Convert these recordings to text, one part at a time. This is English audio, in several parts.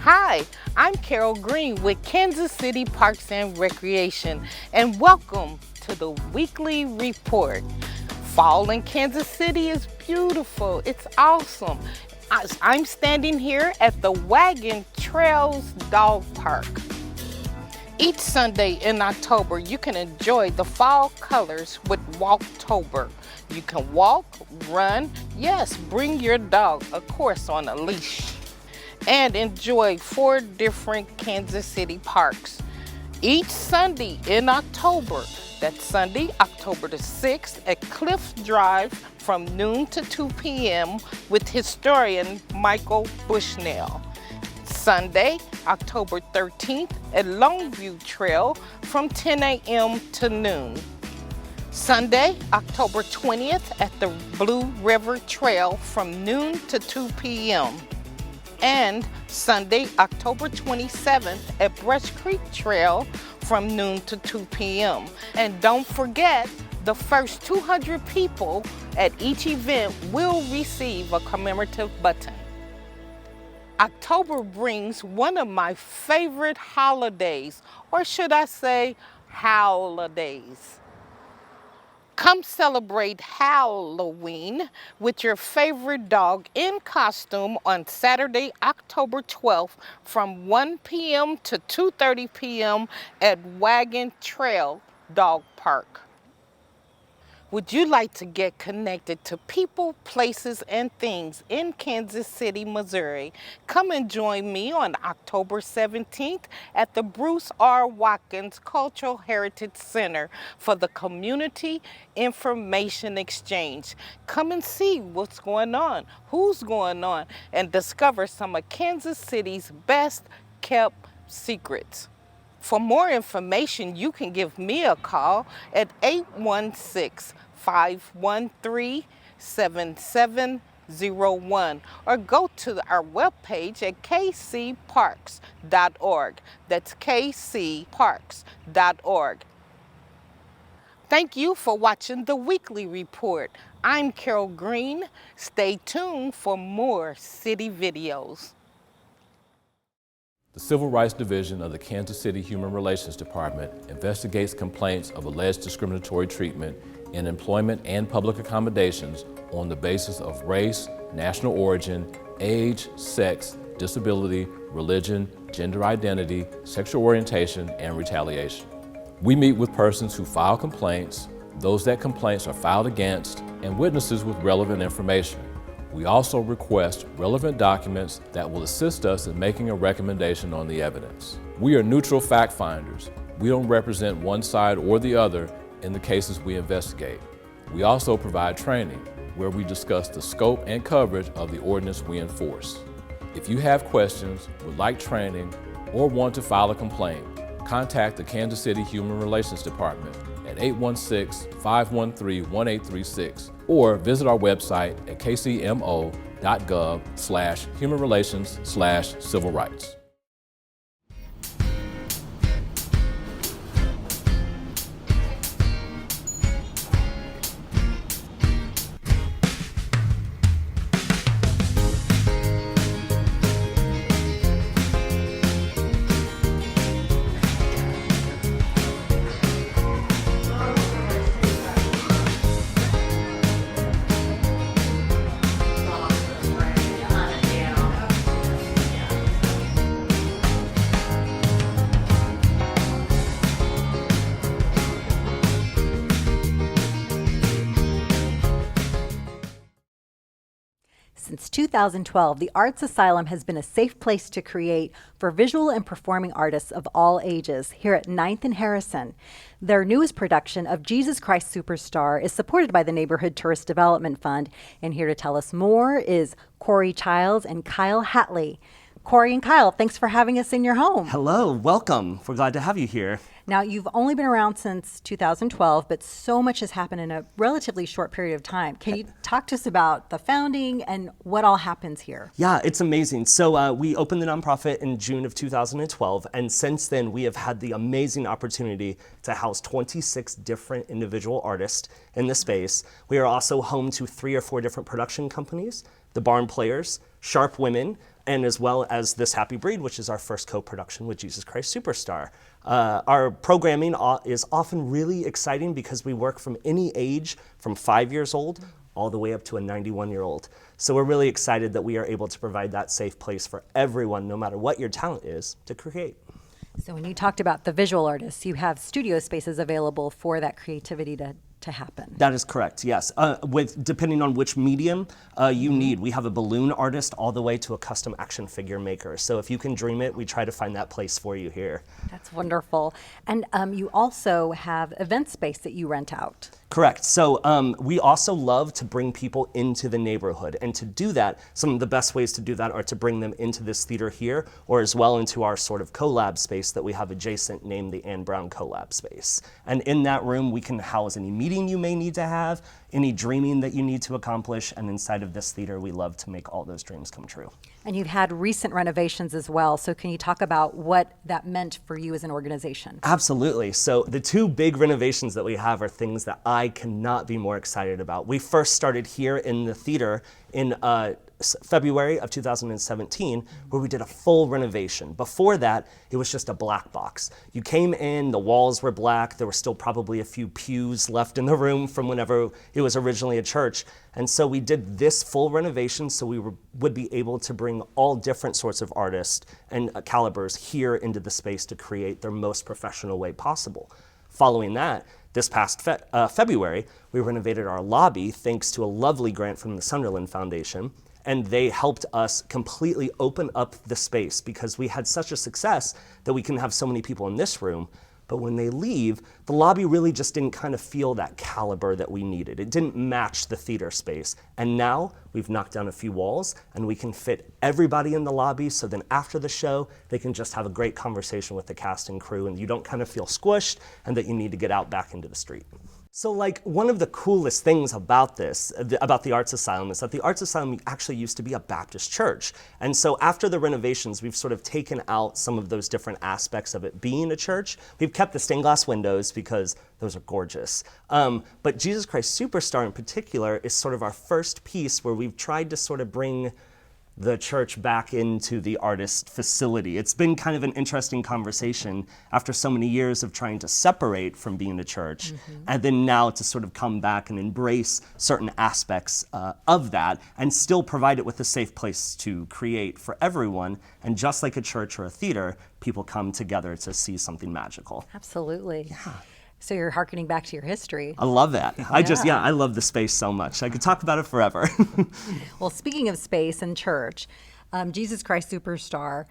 Hi, I'm Carol Green with Kansas City Parks and Recreation, and welcome to the Weekly Report. Fall in Kansas City is beautiful. It's awesome. I'm standing here at the Wagon Trails Dog Park. Each Sunday in October, you can enjoy the fall colors with Walktober. You can walk, run, yes, bring your dog, of course, on a leash, and enjoy 4 different Kansas City parks. Each Sunday in October, that's Sunday, October the 6th at Cliff Drive from noon to 2 p.m. with historian Michael Bushnell. Sunday, October 13th at Longview Trail from 10 a.m. to noon. Sunday, October 20th at the Blue River Trail from noon to 2 p.m. And Sunday, October 27th at Brush Creek Trail from noon to 2 p.m. And don't forget, the first 200 people at each event will receive a commemorative button. October brings one of my favorite holidays, or should I say, holidays. Come celebrate Halloween with your favorite dog in costume on Saturday, October 12th from 1 p.m. to 2:30 p.m. at Wagon Trail Dog Park. Would you like to get connected to people, places, and things in Kansas City, Missouri? Come and join me on October 17th at the Bruce R. Watkins Cultural Heritage Center for the Community Information Exchange. Come and see what's going on, who's going on, and discover some of Kansas City's best kept secrets. For more information, you can give me a call at 816-513-7701 or go to our webpage at kcparks.org. That's kcparks.org. Thank you for watching the Weekly Report. I'm Carol Green. Stay tuned for more city videos. The Civil Rights Division of the Kansas City Human Relations Department investigates complaints of alleged discriminatory treatment in employment and public accommodations on the basis of race, national origin, age, sex, disability, religion, gender identity, sexual orientation, and retaliation. We meet with persons who file complaints, those that complaints are filed against, and witnesses with relevant information. We also request relevant documents that will assist us in making a recommendation on the evidence. We are neutral fact finders. We don't represent one side or the other in the cases we investigate. We also provide training where we discuss the scope and coverage of the ordinance we enforce. If you have questions, would like training, or want to file a complaint, contact the Kansas City Human Relations Department at 816-513-1836 or visit our website at kcmo.gov/humanrelations/civil rights. Since 2012, the Arts Asylum has been a safe place to create for visual and performing artists of all ages here at 9th and Harrison. Their newest production of Jesus Christ Superstar is supported by the Neighborhood Tourist Development Fund. And here to tell us more is Corey Childs and Kyle Hatley. Corey and Kyle, thanks for having us in your home. Hello, welcome. We're glad to have you here. Now, you've only been around since 2012, but so much has happened in a relatively short period of time. Can you talk to us about the founding and what all happens here? Yeah, it's amazing. So we opened the nonprofit in June of 2012, and since then we have had the amazing opportunity to house 26 different individual artists in the space. We are also home to 3 or 4 different production companies, the Barn Players, Sharp Women, and as well as This Happy Breed, which is our first co-production with Jesus Christ Superstar. Our programming is often really exciting because we work from any age, from 5 years old all the way up to a 91-year-old. So we're really excited that we are able to provide that safe place for everyone, no matter what your talent is, to create. So when you talked about the visual artists, you have studio spaces available for that creativity to happen. That is correct, yes. Depending on which medium you need. We have a balloon artist all the way to a custom action figure maker. So if you can dream it, we try to find that place for you here. That's wonderful. And you also have event space that you rent out. Correct. So we also love to bring people into the neighborhood. And to do that, some of the best ways to do that are to bring them into this theater here, or as well into our sort of collab space that we have adjacent, named the Ann Brown Collab Space. And in that room, we can house any meeting you may need to have, any dreaming that you need to accomplish. And inside of this theater, we love to make all those dreams come true. And you've had recent renovations as well. So can you talk about what that meant for you as an organization? Absolutely. So the two big renovations that we have are things that I cannot be more excited about. We first started here in the theater in February of 2017, where we did a full renovation. Before that, it was just a black box. You came in, the walls were black, there were still probably a few pews left in the room from whenever it was originally a church. And so we did this full renovation so we would be able to bring all different sorts of artists and calibers here into the space to create their most professional way possible. Following that, this past February, we renovated our lobby thanks to a lovely grant from the Sunderland Foundation. And they helped us completely open up the space because we had such a success that we can have so many people in this room. But when they leave, the lobby really just didn't kind of feel that caliber that we needed. It didn't match the theater space. And now we've knocked down a few walls and we can fit everybody in the lobby, so then after the show, they can just have a great conversation with the cast and crew and you don't kind of feel squished and that you need to get out back into the street. So like one of the coolest things about this, about the Arts Asylum, is that the Arts Asylum actually used to be a Baptist church. And so after the renovations, we've sort of taken out some of those different aspects of it being a church. We've kept the stained glass windows because those are gorgeous. But Jesus Christ Superstar in particular is sort of our first piece where we've tried to sort of bring the church back into the artist facility. It's been kind of an interesting conversation after so many years of trying to separate from being a church, and then now to sort of come back and embrace certain aspects of that and still provide it with a safe place to create for everyone. And just like a church or a theater, people come together to see something magical. Absolutely. Yeah. So you're hearkening back to your history. I love that. I love the space so much. I could talk about it forever. Well, speaking of space and church, Jesus Christ Superstar,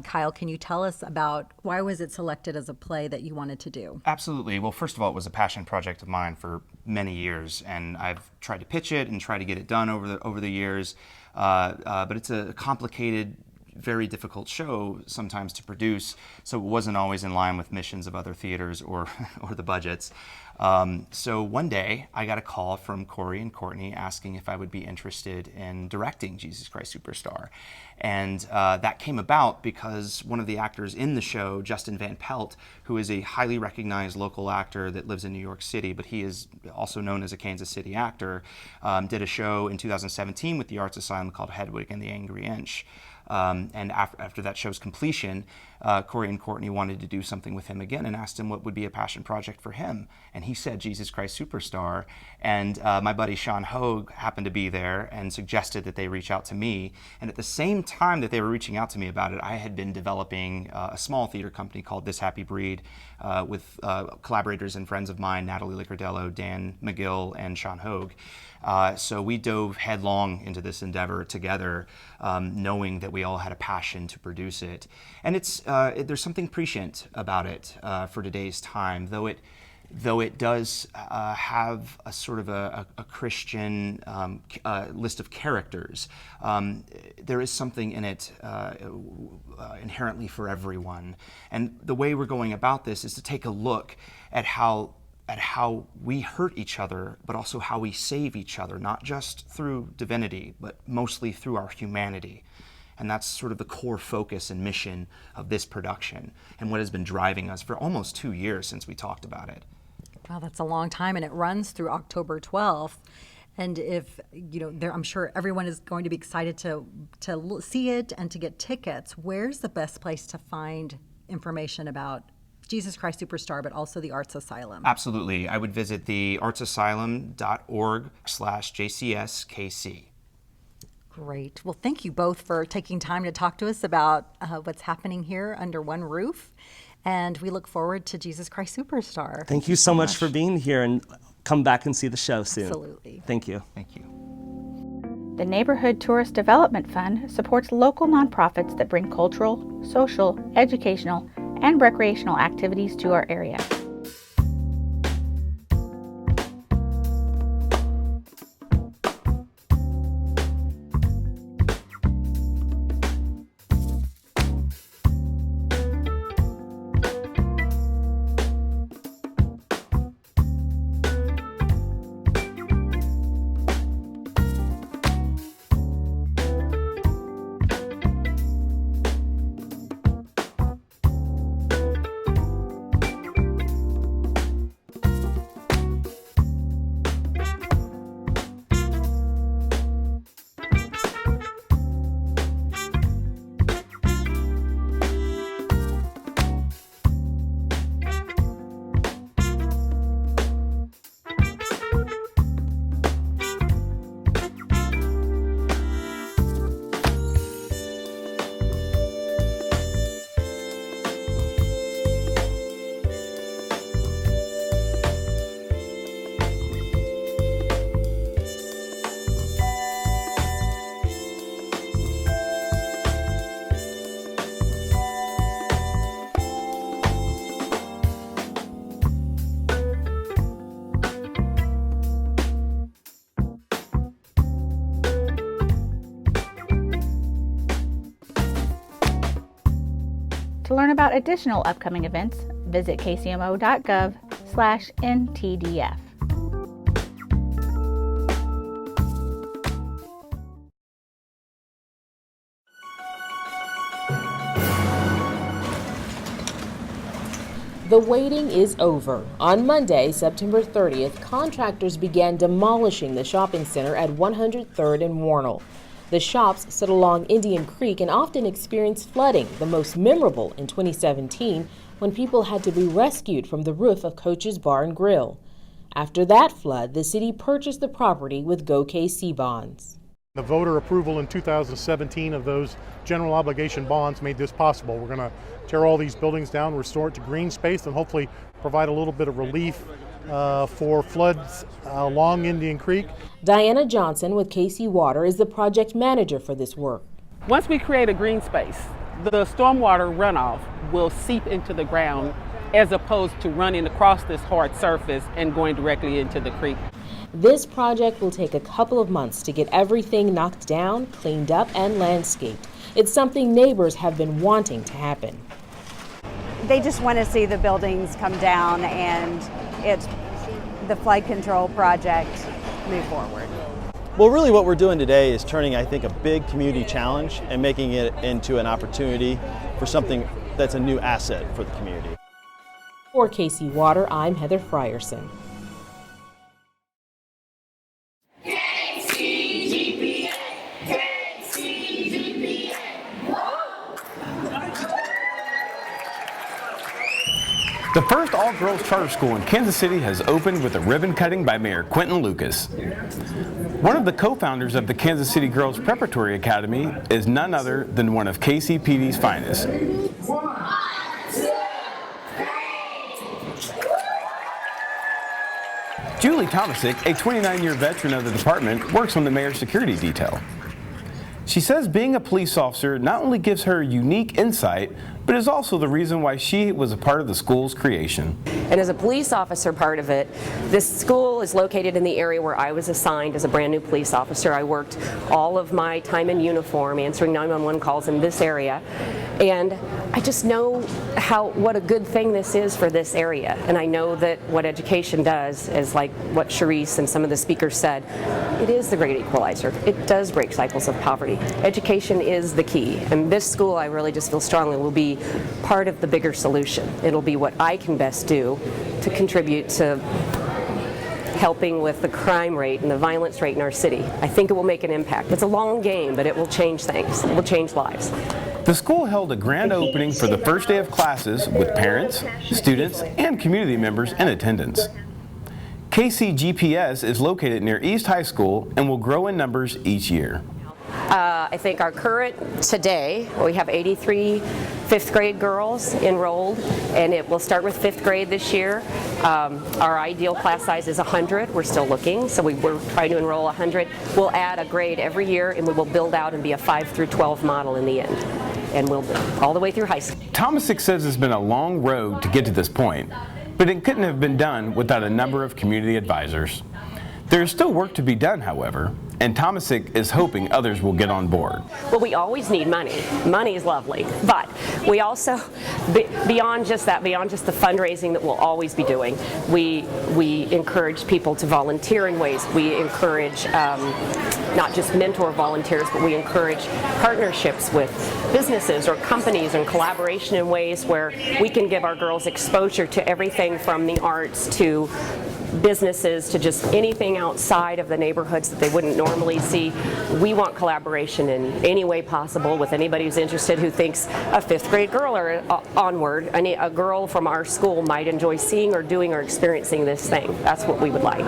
Kyle, can you tell us about why was it selected as a play that you wanted to do? Absolutely. Well, first of all, it was a passion project of mine for many years, and I've tried to pitch it and try to get it done over the years. But it's a complicated, very difficult show sometimes to produce, so it wasn't always in line with missions of other theaters or the budgets. So one day I got a call from Corey and Courtney asking if I would be interested in directing Jesus Christ Superstar. And that came about because one of the actors in the show, Justin Van Pelt, who is a highly recognized local actor that lives in New York City, but he is also known as a Kansas City actor, did a show in 2017 with the Arts Asylum called Hedwig and the Angry Inch. And after that show's completion, Corey and Courtney wanted to do something with him again and asked him what would be a passion project for him. And he said Jesus Christ Superstar. And my buddy Sean Hogue happened to be there and suggested that they reach out to me. And at the same time that they were reaching out to me about it, I had been developing a small theater company called This Happy Breed with collaborators and friends of mine, Natalie Licardello, Dan McGill, and Sean Hogue. So we dove headlong into this endeavor together, knowing that we all had a passion to produce it. And there's something prescient about it for today's time, though it does have a sort of a Christian list of characters. There is something in it inherently for everyone. And the way we're going about this is to take a look at how we hurt each other, but also how we save each other, not just through divinity, but mostly through our humanity. And that's sort of the core focus and mission of this production and what has been driving us for almost 2 years since we talked about it. Wow, that's a long time, and it runs through October 12th. And if, I'm sure everyone is going to be excited to see it and to get tickets. Where's the best place to find information about Jesus Christ Superstar, but also the Arts Asylum? Absolutely. I would visit the artsasylum.org/JCSKC. Great. Well, thank you both for taking time to talk to us about what's happening here under one roof. And we look forward to Jesus Christ Superstar. Thank you so much for being here, and come back and see the show soon. Absolutely. Thank you. Thank you. The Neighborhood Tourist Development Fund supports local nonprofits that bring cultural, social, educational, and recreational activities to our area. To learn about additional upcoming events, visit kcmo.gov/ntdf. The waiting is over. On Monday, September 30th, contractors began demolishing the shopping center at 103rd and Warnell. The shops sit along Indian Creek and often experience flooding, the most memorable in 2017 when people had to be rescued from the roof of Coach's Bar and Grill. After that flood, the city purchased the property with Go KC bonds. The voter approval in 2017 of those general obligation bonds made this possible. We're going to tear all these buildings down, restore it to green space, and hopefully provide a little bit of relief for floods along Indian Creek. Diana Johnson with KC Water is the project manager for this work. Once we create a green space, the stormwater runoff will seep into the ground as opposed to running across this hard surface and going directly into the creek. This project will take a couple of months to get everything knocked down, cleaned up, and landscaped. It's something neighbors have been wanting to happen. They just want to see the buildings come down and the flood control project move forward. Well, really what we're doing today is turning, I think, a big community challenge and making it into an opportunity for something that's a new asset for the community. For KC Water, I'm Heather Frierson. The first all-girls charter school in Kansas City has opened with a ribbon cutting by Mayor Quentin Lucas. One of the co-founders of the Kansas City Girls Preparatory Academy is none other than one of KCPD's finest. Julie Tomasic, a 29-year veteran of the department, works on the mayor's security detail. She says being a police officer not only gives her unique insight, but is also the reason why she was a part of the school's creation. And as a police officer part of it, this school is located in the area where I was assigned as a brand new police officer. I worked all of my time in uniform answering 911 calls in this area. And I just know what a good thing this is for this area. And I know that what education does is like what Charisse and some of the speakers said, it is the great equalizer. It does break cycles of poverty. Education is the key. And this school, I really just feel strongly, will be part of the bigger solution. It'll be what I can best do to contribute to helping with the crime rate and the violence rate in our city. I think it will make an impact. It's a long game, but it will change things. It will change lives. The school held a grand opening for the first day of classes with parents, students, and community members in attendance. KCGPS is located near East High School and will grow in numbers each year. I think our current today, we have 83 fifth grade girls enrolled, and it will start with fifth grade this year. Our ideal class size is 100. We're still looking, so we're trying to enroll 100. We'll add a grade every year, and we will build out and be a 5 through 12 model in the end, and we'll all the way through high school. Thomasick says it's been a long road to get to this point, but it couldn't have been done without a number of community advisors. There is still work to be done, however, and Thomasick is hoping others will get on board. Well, we always need money. Money is lovely, but we also, beyond just that, beyond just the fundraising that we'll always be doing, we encourage people to volunteer in ways. We encourage not just mentor volunteers, but we encourage partnerships with businesses or companies and collaboration in ways where we can give our girls exposure to everything from the arts to businesses to just anything outside of the neighborhoods that they wouldn't normally see. We want collaboration in any way possible with anybody who's interested, who thinks a fifth grade girl or onward, a girl from our school might enjoy seeing or doing or experiencing this thing. That's what we would like.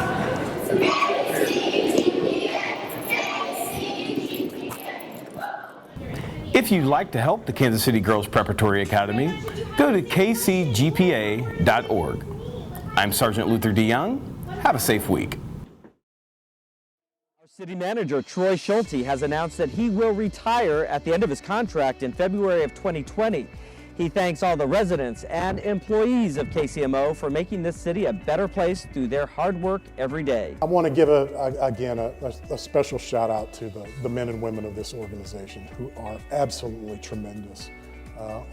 If you'd like to help the Kansas City Girls Preparatory Academy, go to kcgpa.org. I'm Sergeant Luther DeYoung. Have a safe week. Our city manager, Troy Schulte, has announced that he will retire at the end of his contract in February of 2020. He thanks all the residents and employees of KCMO for making this city a better place through their hard work every day. I want to give, again, a special shout out to the men and women of this organization who are absolutely tremendous.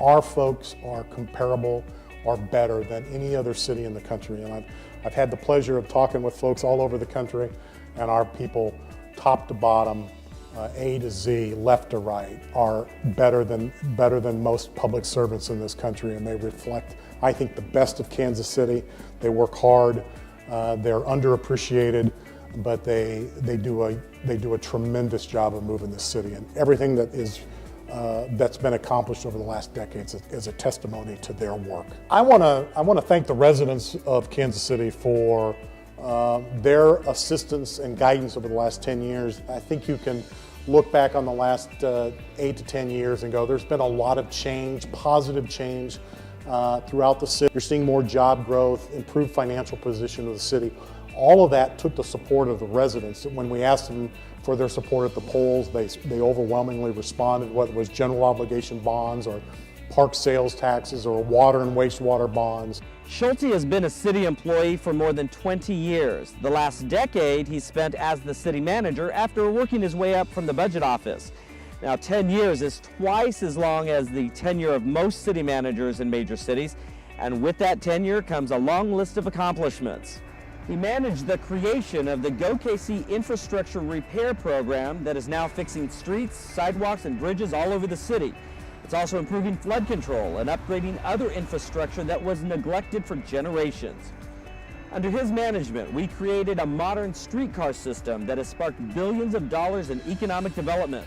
Our folks are comparable or better than any other city in the country. And I've had the pleasure of talking with folks all over the country, and our people, top to bottom, A to Z, left to right, are better than most public servants in this country, and they reflect, I think, the best of Kansas City. They work hard, they're underappreciated, but they do a tremendous job of moving this city, and everything that's been accomplished over the last decades is a testimony to their work. I want to thank the residents of Kansas City for their assistance and guidance over the last 10 years. I think you can look back on the last 8 to 10 years and go, there's been a lot of change, positive change throughout the city. You're seeing more job growth, improved financial position of the city. All of that took the support of the residents. When we asked them for their support at the polls, they overwhelmingly responded, whether it was general obligation bonds or park sales taxes or water and wastewater bonds. Schulte has been a city employee for more than 20 years. The last decade he spent as the city manager after working his way up from the budget office. Now, 10 years is twice as long as the tenure of most city managers in major cities, and with that tenure comes a long list of accomplishments. He managed the creation of the GoKC infrastructure repair program that is now fixing streets, sidewalks, and bridges all over the city. It's also improving flood control and upgrading other infrastructure that was neglected for generations. Under his management, we created a modern streetcar system that has sparked billions of dollars in economic development.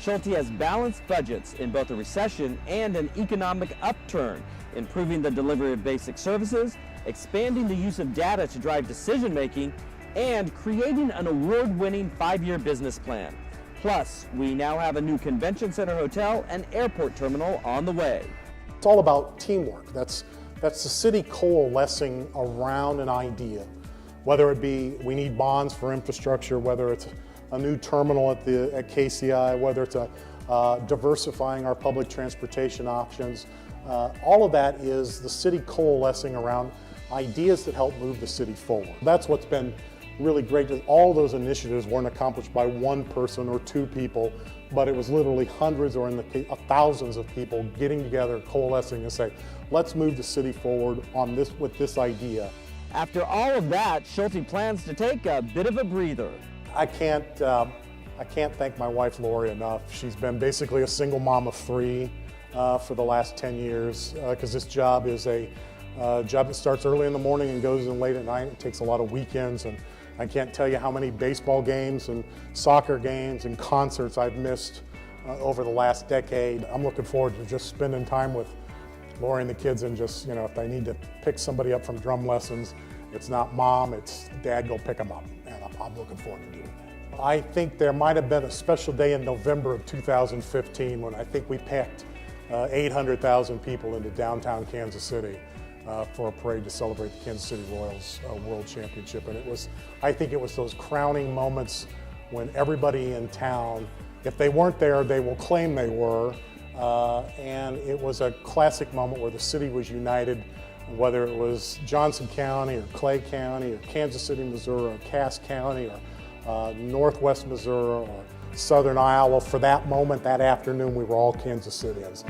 Schulte has balanced budgets in both a recession and an economic upturn, improving the delivery of basic services, expanding the use of data to drive decision-making, and creating an award-winning 5-year business plan. Plus, we now have a new convention center hotel and airport terminal on the way. It's all about teamwork. That's the city coalescing around an idea, whether it be we need bonds for infrastructure, whether it's a new terminal at KCI, whether it's diversifying our public transportation options. All of that is the city coalescing around ideas that help move the city forward. That's what's been really great. All those initiatives weren't accomplished by one person or two people, but it was literally hundreds or in the case of thousands of people getting together, coalescing and say, let's move the city forward with this idea. After all of that, Schulte plans to take a bit of a breather. I can't thank my wife Lori enough. She's been basically a single mom of 3 for the last 10 years because this job is a Job that starts early in the morning and goes in late at night. It takes a lot of weekends, and I can't tell you how many baseball games and soccer games and concerts I've missed over the last decade. I'm looking forward to just spending time with Lori and the kids, and just, if I need to pick somebody up from drum lessons, it's not mom, it's dad, go pick them up. And I'm looking forward to doing that. I think there might have been a special day in November of 2015 when I think we packed 800,000 people into downtown Kansas City for a parade to celebrate the Kansas City Royals World Championship. And I think it was those crowning moments when everybody in town, if they weren't there, they will claim they were. And it was a classic moment where the city was united, whether it was Johnson County or Clay County or Kansas City, Missouri, or Cass County or Northwest Missouri or Southern Iowa. For that moment, that afternoon, we were all Kansas Cityans.